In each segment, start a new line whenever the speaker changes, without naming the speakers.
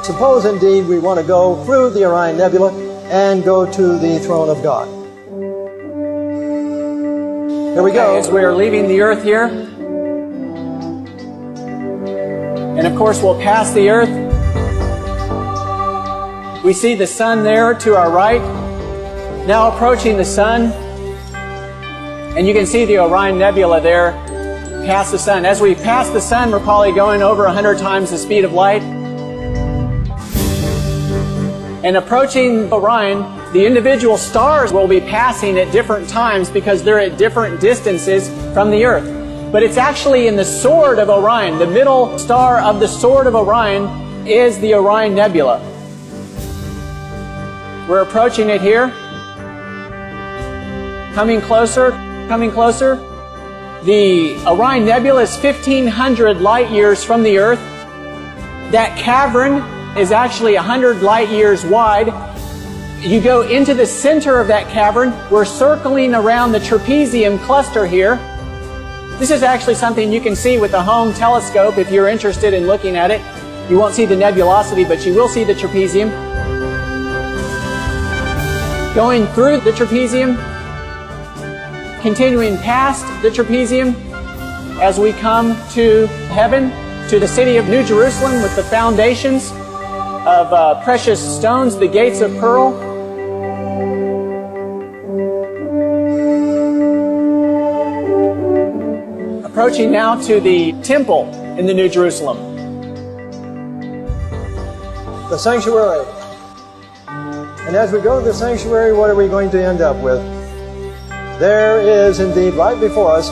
Suppose indeed we want to go through the Orion Nebula and go to the throne of God. Here we go.
As we're leaving the earth here, and of course we'll pass the earth. We see the sun there to our right. Now approaching the sun, and you can see the Orion Nebula there past the sun. As we pass the sun, we're probably going over 100 times the speed of light. And approaching Orion, the individual stars will be passing at different times because they're at different distances from the earth. But it's actually in the sword of Orion. The middle star of the sword of Orion is the Orion Nebula. We're approaching it here. Coming closer, coming closer. The Orion Nebula is 1,500 light years from the earth. That cavern is actually 100 light years wide. You go into the center of that cavern. We're circling around the trapezium cluster here. This is actually something you can see with a home telescope if you're interested in looking at it. You won't see the nebulosity, but you will see the trapezium. Going through the trapezium, continuing past the trapezium as we come to heaven, to the city of New Jerusalem with the foundations of precious stones, the gates of pearl. Approaching now to the temple in the New Jerusalem.
The sanctuary. And as we go to the sanctuary, what are we going to end up with? There is indeed right before us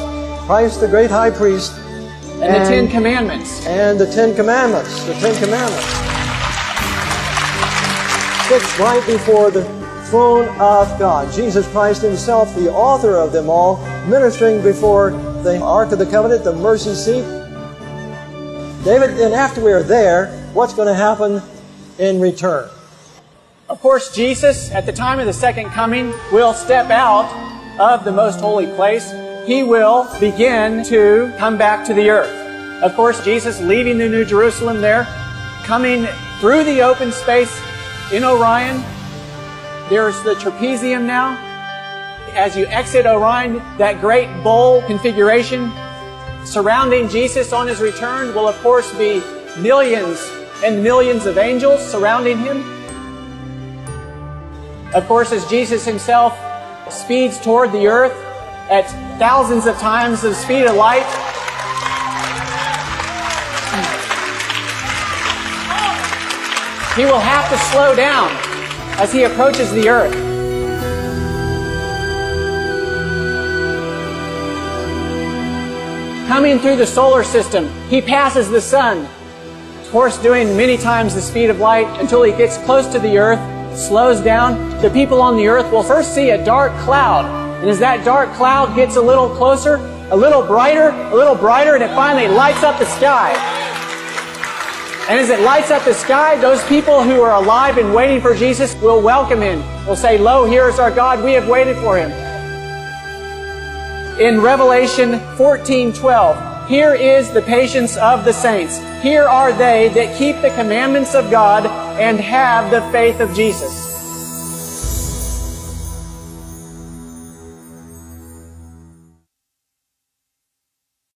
Christ the great high priest
and the Ten Commandments.
And the Ten Commandments. The Ten Commandments. Fixed right before the throne of God. Jesus Christ himself, the author of them all, ministering before the Ark of the Covenant, the mercy seat. David, and after we are there, what's going to happen in return?
Of course, Jesus, at the time of the second coming, will step out of the most holy place. He will begin to come back to the earth. Of course, Jesus leaving the New Jerusalem there, coming through the open space in Orion. There's the trapezium now. As you exit Orion, that great bowl configuration surrounding Jesus on his return will, of course, be millions and millions of angels surrounding him. Of course, as Jesus himself speeds toward the earth at thousands of times the speed of light, he will have to slow down as he approaches the earth. Coming through the solar system, he passes the sun, of course doing many times the speed of light until he gets close to the earth, slows down. The people on the earth will first see a dark cloud. And as that dark cloud gets a little closer, a little brighter, and it finally lights up the sky. And as it lights up the sky, those people who are alive and waiting for Jesus will welcome him. They'll say, "Lo, here is our God. We have waited for him." In Revelation 14:12, here is the patience of the saints. Here are they that keep the commandments of God and have the faith of Jesus.